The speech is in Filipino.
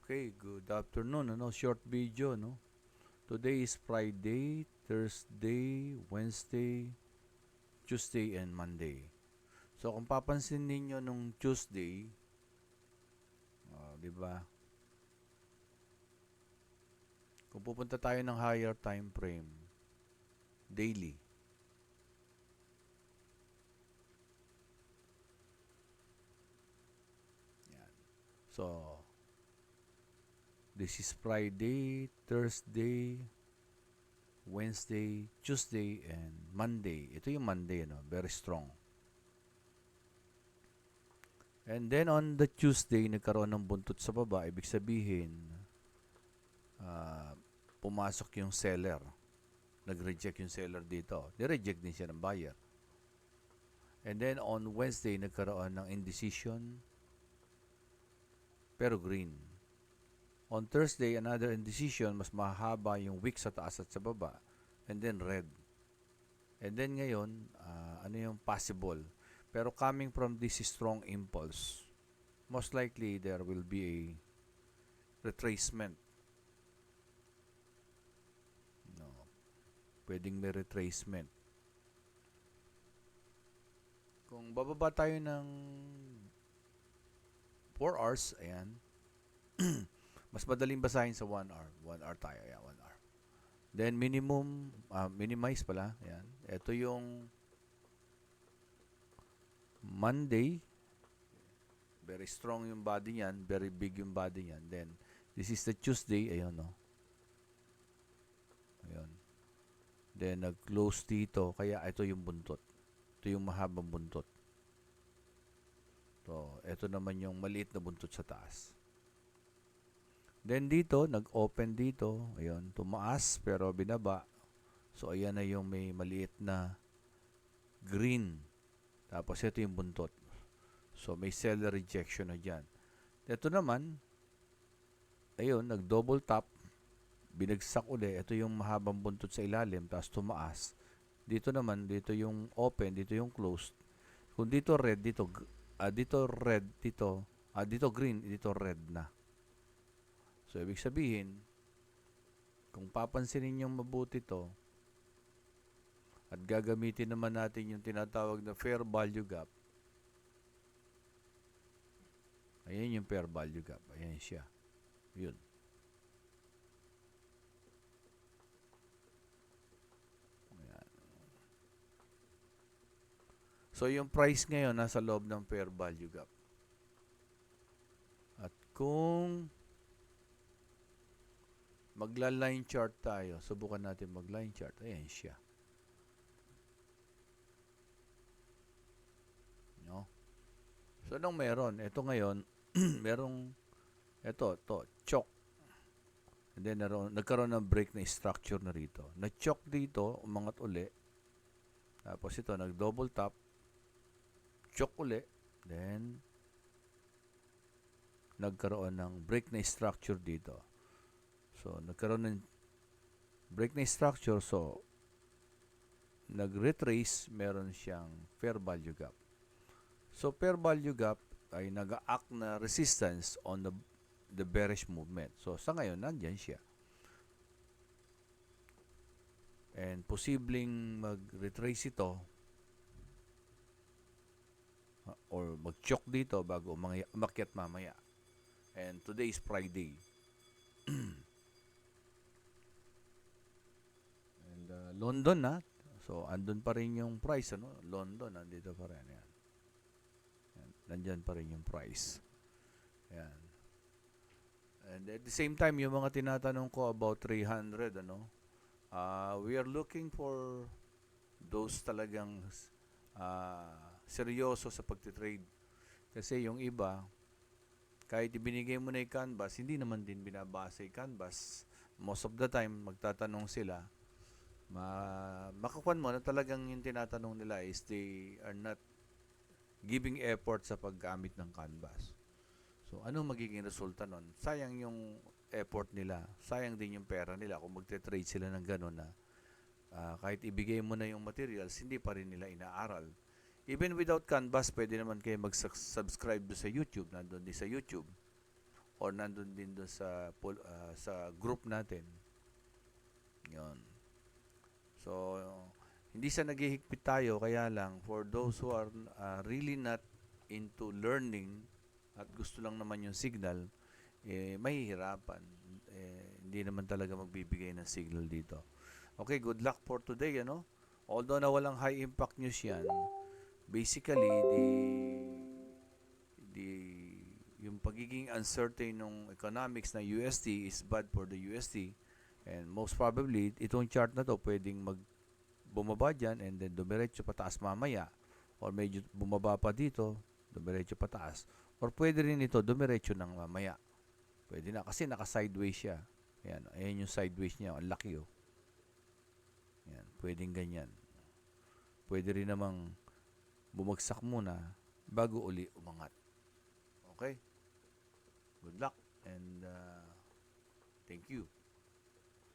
Okay, good afternoon. Short video, no? Today is Friday, Thursday, Wednesday, Tuesday, and Monday. So, kung papansin ninyo nung Tuesday, di ba? Kung pupunta tayo ng higher time frame, daily. Yan. So, this is Friday, Thursday, Wednesday, Tuesday, and Monday. Ito yung Monday, no? Very strong. And then on the Tuesday, nagkaroon ng buntot sa baba. Ibig sabihin, pumasok yung seller. Nag-reject yung seller dito. Ni-reject din siya ng buyer. And then on Wednesday, nagkaroon ng indecision, pero green. On Thursday, another indecision, mas mahaba yung wick sa taas at sa baba. And then red. And then ngayon, ano yung possible? Pero coming from this strong impulse, most likely there will be a retracement. No. Pwedeng may retracement. Kung bababa tayo ng 4 hours, ayan, mas madaling basahin sa 1 hour. 1 hour tayo, ayan, 1 hour. Then minimum, minimize pala, ayan. Ito yung Monday, very strong yung body niyan, very big yung body niyan. Then, this is the Tuesday, ayun, no. Ayun. Then, nag-close dito, kaya ito yung buntot. Ito yung mahabang buntot. So, ito naman yung maliit na buntot sa taas. Then, dito, nag-open dito, ayun, tumaas, pero binaba. So, ayan na yung may maliit na green. Tapos, ito yung buntot. So, may seller rejection na dyan. Ito naman, ayun, nag-double tap, binagsak uli. Ito yung mahabang buntot sa ilalim, tapos tumaas. Dito naman, dito yung open, dito yung closed. Kung dito red, dito red, dito green, dito red na. So, ibig sabihin, kung papansinin yung mabuti to, at gagamitin naman natin yung tinatawag na fair value gap, ayan yung fair value gap. Ayan siya. Yun. Ayan. So, yung price ngayon nasa loob ng fair value gap. At kung magla-line chart tayo, subukan natin mag-line chart. Ayan siya. No? So, anong meron? Ito ngayon, merong, ito, choke. And then, nagkaroon ng break na structure na rito. Na-choke dito, umangat uli. Tapos ito, nag-double tap. Choke uli. Then, nagkaroon ng break na structure dito. So, nagkaroon ng break na structure. So, nag-retrace, meron siyang fair value gap. So, fair value gap ay nag-act na resistance on the bearish movement. So, sa ngayon, nandyan siya. And posibleng mag-retrace ito or mag-choke dito bago umakyat mamaya. And today is Friday. And London na. So, andun pa rin yung price. London, nandito pa rin. Yan. Nandyan pa rin yung price. Yan. And at the same time, yung mga tinatanong ko about 300, we are looking for those talagang seryoso sa pagtitrade. Kasi yung iba, kahit ibinigay mo na yung canvas, hindi naman din binabasa yung canvas. Most of the time, magtatanong sila, makakuan mo na talagang yung tinatanong nila is they are not giving effort sa paggamit ng canvas. So, anong magiging resulta nun? Sayang yung effort nila. Sayang din yung pera nila kung magte-trade sila ng gano'n na kahit ibigay mo na yung materials, hindi pa rin nila inaaral. Even without canvas, pwede naman kayo mag-subscribe sa YouTube. Nandun din sa YouTube. or nandun din doon sa group natin. Yon. So, hindi sa naghihigpit tayo, kaya lang, for those who are really not into learning at gusto lang naman yung signal, mahihirapan. Hindi naman talaga magbibigay ng signal dito. Okay, good luck for today, ano? Although na walang high impact news yan, basically, the yung pagiging uncertain ng economics ng USD is bad for the USD. And most probably, itong chart na to pwedeng bumaba dyan and then dumiretso pataas mamaya. Or medyo bumaba pa dito, dumiretso pataas. Or pwede rin ito dumiretso ng mamaya. Pwede na kasi naka-sideways siya. Ayan yung sideways niya. Ang laki oh. Ayan, pwedeng ganyan. Pwede rin namang bumagsak muna bago uli umangat. Okay? Good luck and thank you.